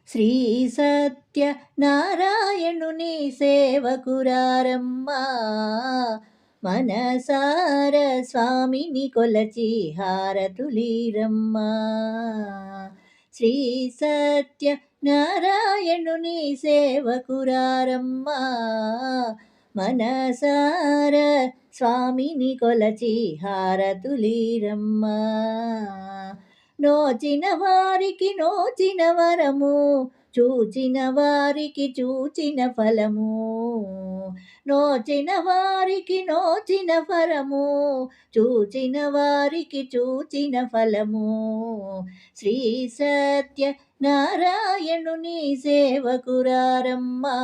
శ్రీ సత్య నారాయణుని సేవకురారమ్మా మనసార స్వామిని కొలచి హారతులీరమ్మా. శ్రీ సత్య నారాయణుని సేవకురారమ్మా మనసార స్వామిని కొలచి హారతులీరమ్మా. నోచిన వారికి నోచిన వరము, చూచిన వారికి చూచిన ఫలము. నోచిన వారికి నోచిన ఫలము, చూచిన వారికి చూచిన ఫలము. శ్రీ సత్య నారాయణుని సేవకురారమ్మా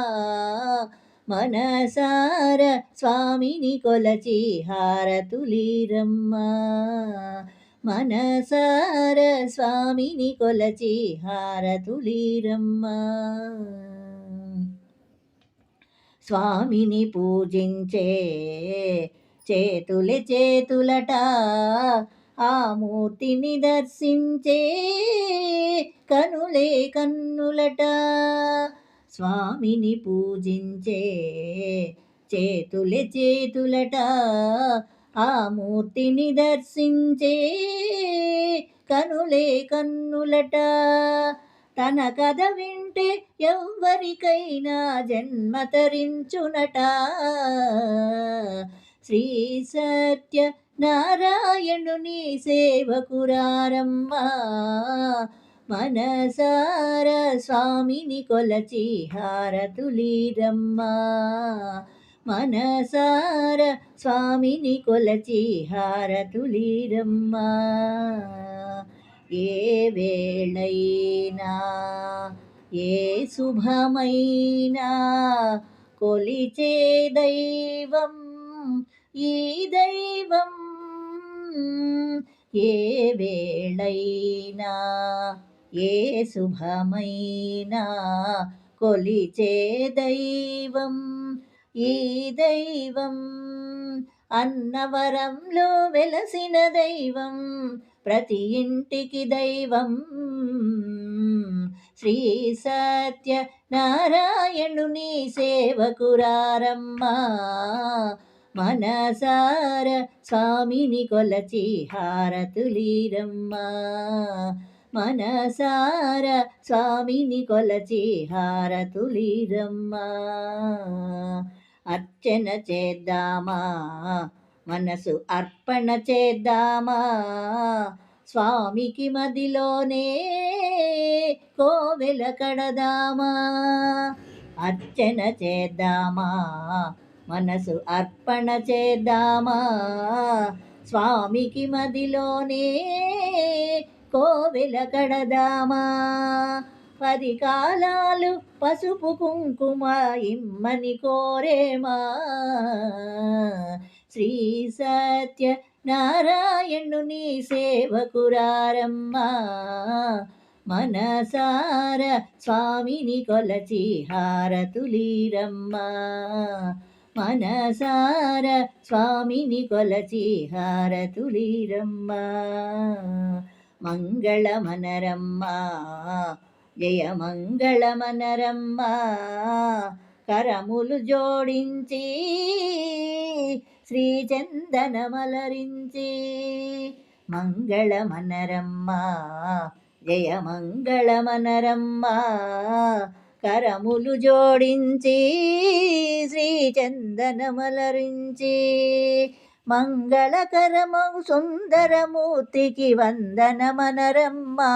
మనసార స్వామిని కొలచి హారతులీరమ్మా. మనసార స్వామిని కొలచి హారతులీరమ్మా. స్వామిని పూజించే చేతులే చేతులట, ఆ మూర్తిని దర్శించే కనులే కన్నులట. స్వామిని పూజించే చేతులే చేతులట, ఆ మూర్తిని దర్శించే కనులే కన్నులట. తన కథ వింటే ఎవ్వరికైనా జన్మ తరించునట. శ్రీ సత్య నారాయణుని సేవకురారమ్మా మనసార స్వామిని కొలచి హారతులీరమ్మా. మనసార స్వామిని కొలచి హారతులీరమ్మా. ఏ వేళైనా ఏ శుభమైనా కొలిచే దైవం ఈ దైవం. ఏ వేళైనా ఏ శుభమైనా కొలిచే దైవం ఈ దైవం. అన్నవరంలో వెలసిన దైవం, ప్రతి ఇంటికి దైవం. శ్రీ సత్య నారాయణుని సేవకురారమ్మా మనసార స్వామిని కొలచి హారతులీరమ్మా. మనసార స్వామిని కొలచి హారతులీరమ్మా. అర్చన చేద్దామా, మనసు అర్పణ చేద్దామా, స్వామికి మదిలోనే కోవెల కడదామా. అర్చన చేద్దామా, మనసు అర్పణ చేద్దామా, స్వామికి మదిలోనే కోవెల కడదామా. 10 కాలాలు పసుపు కుంకుమ ఇమ్మని కోరేమా. శ్రీ సత్య నారాయణుని సేవకురారమ్మా మనసార స్వామిని కొలచి హారతులీరమ్మా. మనసార స్వామిని కొలచి హారతులీరమ్మా. మంగళమనరమ్మా జయ మంగళమనరమ్మా. కరములు జోడించి శ్రీచందనమలరించి. మంగళమనరమ్మా జయ మంగళమనరమ్మా. కరములు జోడించి శ్రీచందనమలరించి. మంగళకరమౌ సుందరమూర్తికి వందనమనరమ్మా.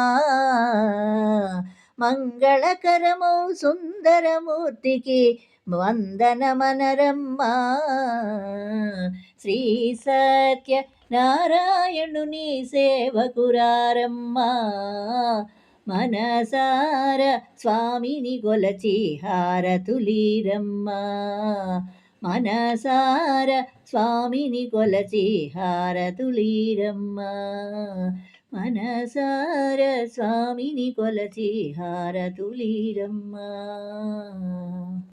మంగళకరమౌ సుందరమూర్తికి వందనమనరమ్మా. శ్రీ సత్య నారాయణుని సేవకురారమ్మా మనసార స్వామిని కొలచి హారతులీరమ్మా. మనసార స్వామిని కొలచి హారతులీరమ్మా. మనసార స్వామిని కొలచి హారతులీరమ్మా.